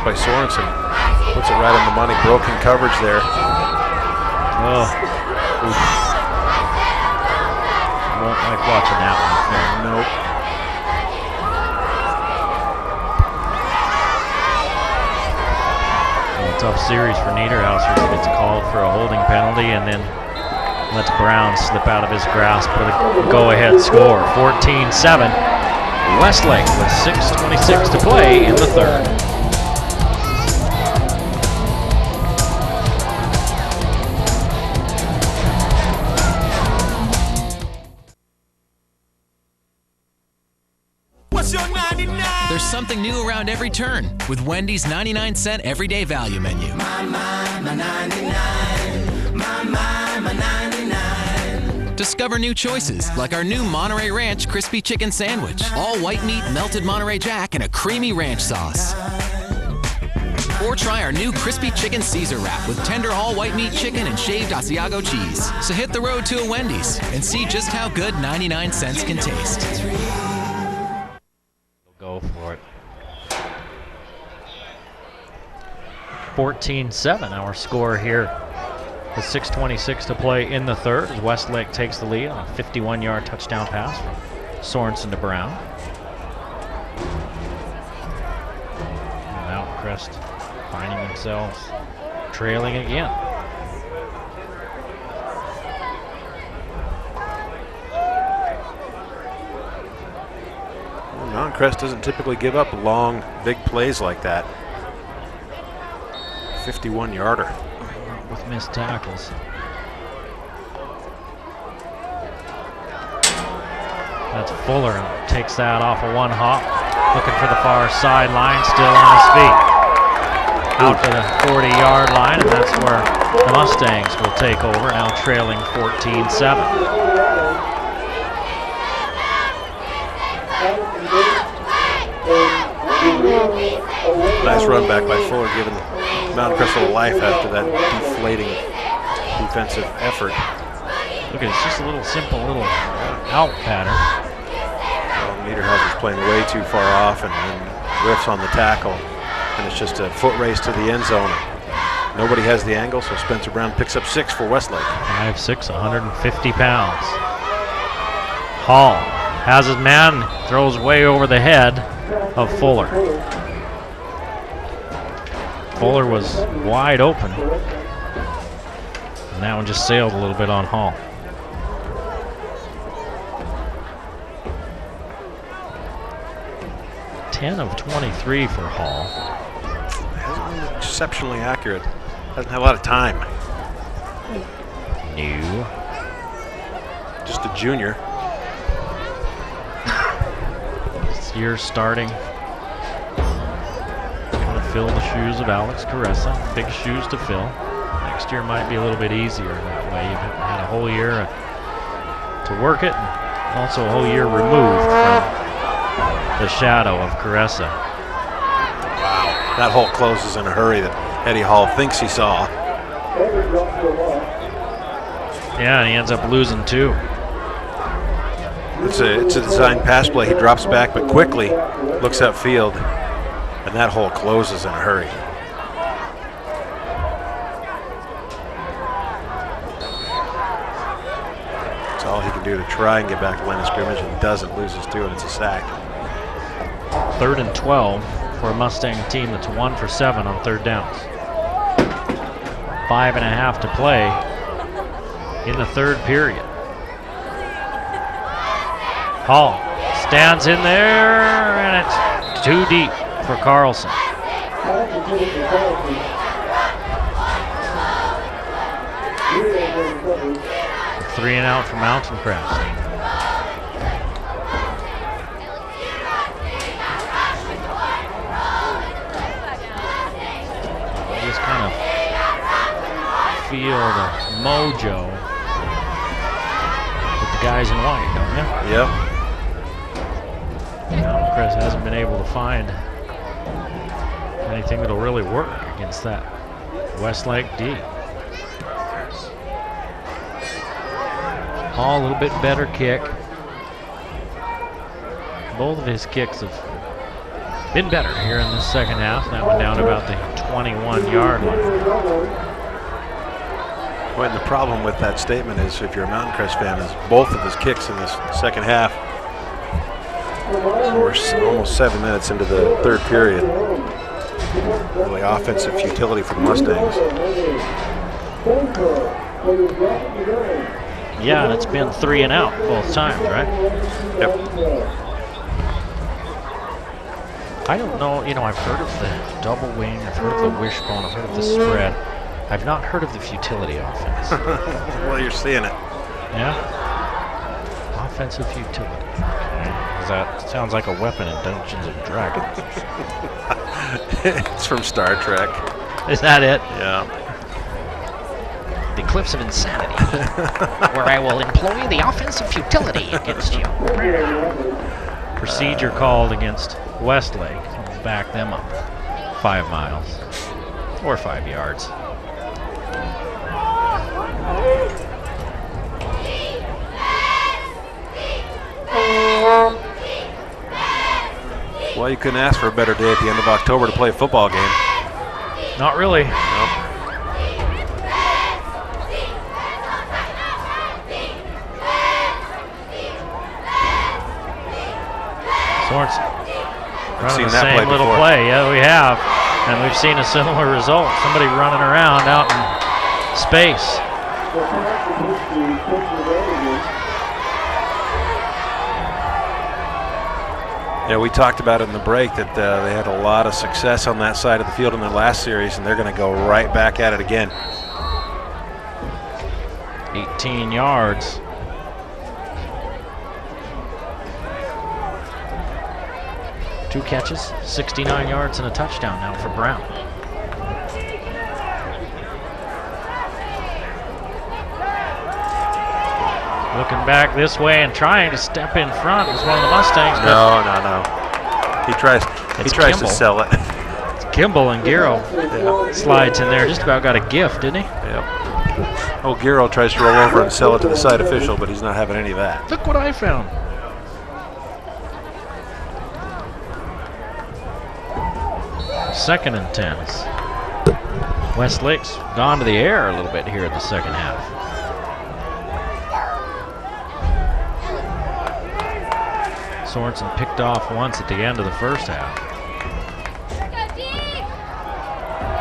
by Sorensen. Puts it right on the money. Broken coverage there. Oh. Oof. I won't like watching that one. Nope. Well, tough series for Niederhauser. He gets called for a holding penalty and then lets Brown slip out of his grasp with a go-ahead score. 14-7. Westlake with 6:26 to play in the third. There's something new around every turn with Wendy's 99-cent everyday value menu. My 99. My 99. Discover new choices like our new Monterey Ranch Crispy Chicken Sandwich. All white meat, melted Monterey Jack, and a creamy ranch sauce. Or try our new Crispy Chicken Caesar Wrap with tender all white meat chicken and shaved Asiago cheese. So hit the road to a Wendy's and see just how good 99 cents can taste. Go for it. 14-7 our score here with 6:26 to play in the third as Westlake takes the lead on a 51-yard touchdown pass from Sorensen to Brown. And now Crest finding themselves trailing again. Crest doesn't typically give up long, big plays like that. 51-yarder. With missed tackles. That's Fuller. Takes that off of one hop. Looking for the far sideline. Still on his feet. Out to the 40-yard line, and that's where the Mustangs will take over, now trailing 14-7. Nice run back by Fuller, giving Mount Crest a little life after that deflating defensive effort. Look at it, it's just a little simple little out pattern. Well, Niederhauser's playing way too far off and whiffs on the tackle, and it's just a foot race to the end zone. Nobody has the angle, so Spencer Brown picks up 6 for Westlake. 5'6", 150 pounds. Hall has his man, throws way over the head of Fuller. Fuller was wide open, and that one just sailed a little bit on Hall. Ten of 23 for Hall. Hasn't been exceptionally accurate. Hasn't had a lot of time. New. Just a junior. This year starting. Fill the shoes of Alex Caressa. Big shoes to fill. Next year might be a little bit easier that way. You've had a whole year to work it, and also a whole year removed from the shadow of Caressa. Wow, that hole closes in a hurry that Eddie Hall thinks he saw. Yeah, and he ends up losing 2. It's a design pass play. He drops back, but quickly looks upfield. And that hole closes in a hurry. That's all he can do to try and get back to line of scrimmage, and doesn't, loses 2, and it's a sack. 3rd and 12 for a Mustang team that's 1 for 7 on third downs. 5.5 to play in the third period. Hall stands in there, and it's too deep for Carlson. 3 and out for Mountain Crest. You just kind of feel the mojo with the guys in white, don't you? Yep. Mountain Crest hasn't been able to find anything that'll really work against that Westlake D. Hall, a little bit better kick. Both of his kicks have been better here in the second half. That one down to about the 21-yard line. Well, and the problem with that statement is, if you're a Mountain Crest fan, is both of his kicks in this second half. So we're almost 7 minutes into the third period. Really offensive futility for the Mustangs. Yeah, and it's been 3 and out both times, right? Yep. I don't know, I've heard of the double wing, I've heard of the wishbone, I've heard of the spread. I've not heard of the futility offense. Well, you're seeing it. Yeah? Offensive futility. Okay. 'Cause that sounds like a weapon in Dungeons and Dragons. It's from Star Trek. Is that it? Yeah. The Cliffs of Insanity, where I will employ the offensive futility against you. Procedure called against Westlake. We'll back them up 5 miles or 5 yards. Well, you couldn't ask for a better day at the end of October to play a football game. Not really. Nope. Sorensen running the that same play little before. play. Yeah, we have. And we've seen a similar result. Somebody running around out in space. Yeah, we talked about it in the break that they had a lot of success on that side of the field in their last series, and they're going to go right back at it again. 18 yards. Two catches, 69 yards, and a touchdown now for Brown. Looking back this way and trying to step in front is one of the Mustangs. No. He tries Kimball. to sell it. It's Kimball, and Giro slides in there. Just about got a gift, didn't he? Yep. Oh, Giro tries to roll over and sell it to the side official, but he's not having any of that. Look what I found. Second and 10. Westlake's gone to the air a little bit here in the second half. Sorensen picked off once at the end of the first half.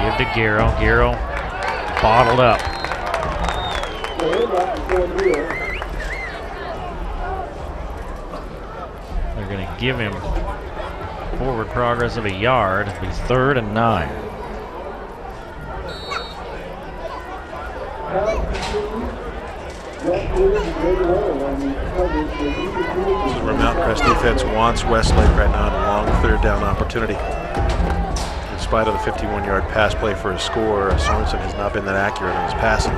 Give to Giro. Giro bottled up. They're going to give him forward progress of a yard. It'll be 3rd and 9. This is where Mountain Crest defense wants Westlake right now, a long 3rd down opportunity. In spite of the 51-yard pass play for a score, Sorensen has not been that accurate on his passing.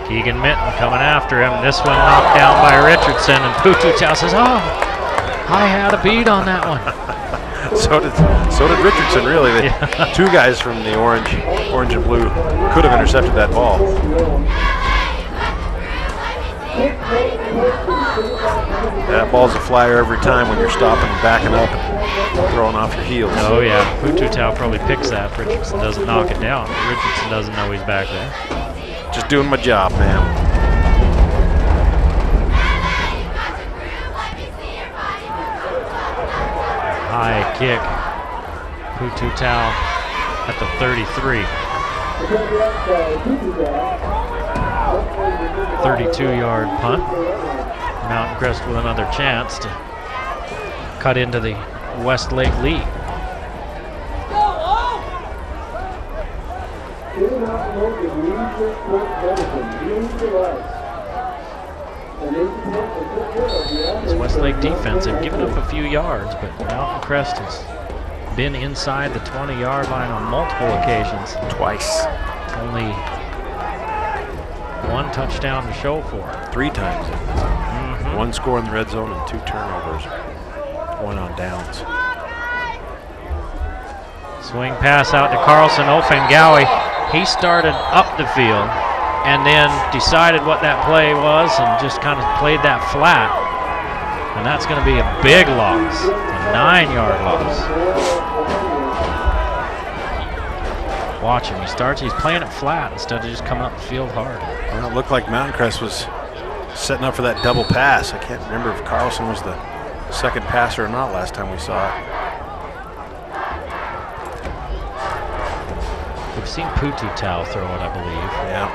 Keegan Minton coming after him. This one knocked down by Richardson, and Putuchow says, "Oh, I had a beat on that one." So did Richardson, really. Two guys from the orange and blue could have intercepted that ball. That ball's a flyer every time when you're stopping, backing up, and throwing off your heels. Oh yeah, Putuchow probably picks that. Richardson doesn't knock it down. Richardson doesn't know he's back there. Just doing my job, man. High kick. Putuchow at the 33. 32-yard punt. Mountain Crest with another chance to cut into the Westlake lead. This Westlake defense, they've given up a few yards, but Mountain Crest has been inside the 20-yard line on multiple occasions. Twice. Only one touchdown to show for it. 3 times. One score in the red zone and 2 turnovers. 1 on downs. Swing pass out to Carlson Ofengawi. He started up the field and then decided what that play was and just kind of played that flat. And And that's going to be a big loss, a 9-yard loss. Watch him. He's playing it flat instead of just coming up the field hard. Well, it looked like Mountain Crest was setting up for that double pass. I can't remember if Carlson was the second passer or not last time we saw it. We've seen Pututau throw it, I believe. Yeah.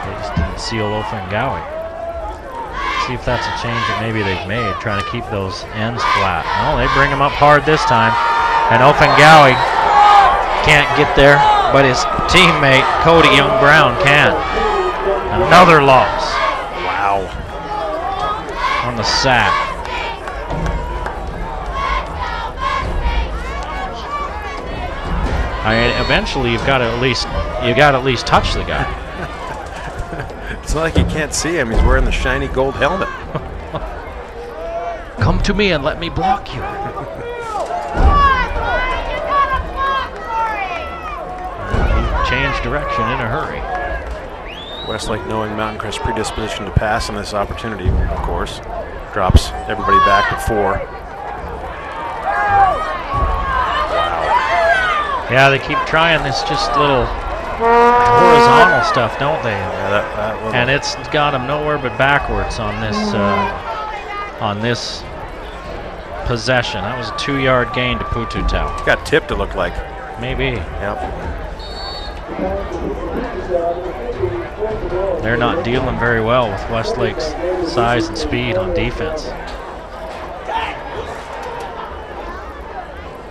They just didn't see Olofengawi. See if that's a change that maybe they've made, trying to keep those ends flat. No, they bring him up hard this time. And Ofengawi can't get there, but his teammate, Cody Young-Brown, can. Another loss. Wow. On the sack. I mean, eventually you got to at least touch the guy. It's not like you can't see him. He's wearing the shiny gold helmet. Come to me and let me block you. He changed direction in a hurry. Westlake, knowing Mountain Crest's predisposition to pass in this opportunity, of course, drops everybody back to 4. Yeah, they keep trying this just little horizontal stuff, don't they? Yeah, and it's got them nowhere but backwards on this possession. That was a 2-yard gain to Pututau. got tipped, it looked like. Maybe. Yep. They're not dealing very well with Westlake's size and speed on defense.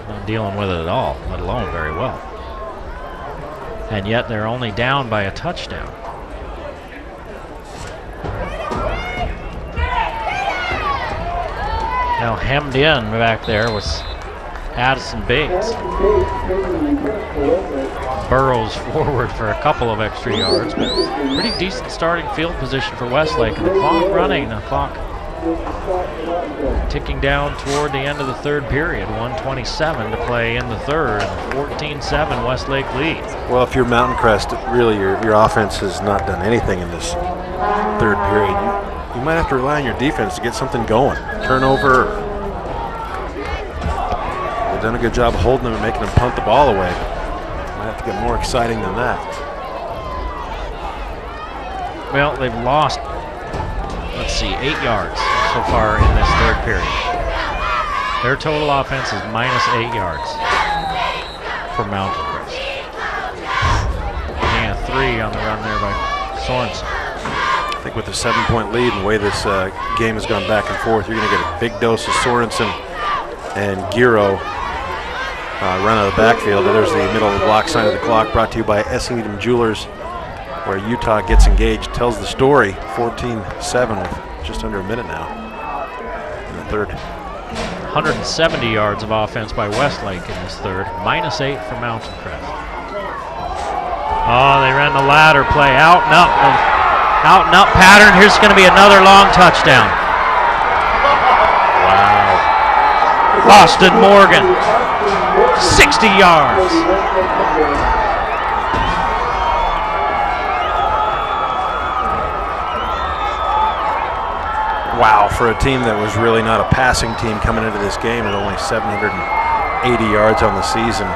Not dealing with it at all, let alone very well. And yet they're only down by a touchdown. Now hemmed in back there was Addison Bates. Burrows forward for a couple of extra yards, but pretty decent starting field position for Westlake. And the clock running, the clock ticking down toward the end of the third period. 1:27 to play in the third. 14-7 Westlake leads. Well, if you're Mountain Crest, really your offense has not done anything in this third period. You might have to rely on your defense to get something going. Turnover. They've done a good job of holding them and making them punt the ball away. Might have to get more exciting than that. Well, they've lost, let's see, 8 yards so far in this third period. Their total offense is -8 yards for Mountain Crest. Getting a 3 on the run there by Sorensen. I think with the 7-point lead and the way this game has gone back and forth, you're going to get a big dose of Sorensen and Giro run out of the backfield. There's the middle of the block sign of the clock, brought to you by Essington Jewelers, where Utah gets engaged, tells the story. 14-7 with just under a minute now in the third. 170 yards of offense by Westlake in this third. -8 for Mountain Crest. Oh, they ran the ladder play. Out and up pattern. Here's going to be another long touchdown. Wow. Austin Morgan, 60 yards. Wow, for a team that was really not a passing team coming into this game at only 780 yards on the season,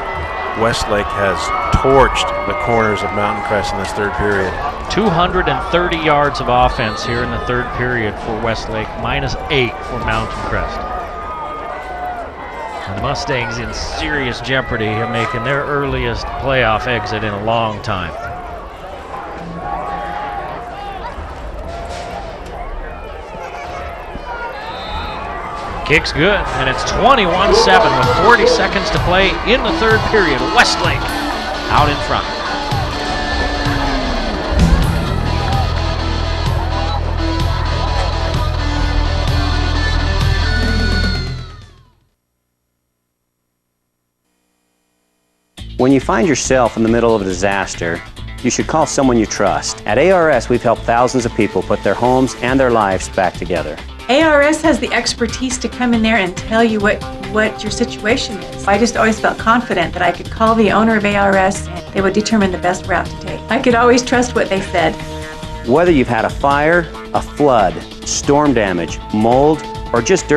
Westlake has torched the corners of Mountain Crest in this third period. 230 yards of offense here in the third period for Westlake, -8 for Mountain Crest. And the Mustangs in serious jeopardy of making their earliest playoff exit in a long time. Kick's good, and it's 21-7 with 40 seconds to play in the third period. Westlake out in front. When you find yourself in the middle of a disaster, you should call someone you trust. At ARS, we've helped thousands of people put their homes and their lives back together. ARS has the expertise to come in there and tell you what your situation is. I just always felt confident that I could call the owner of ARS and they would determine the best route to take. I could always trust what they said. Whether you've had a fire, a flood, storm damage, mold, or just dirt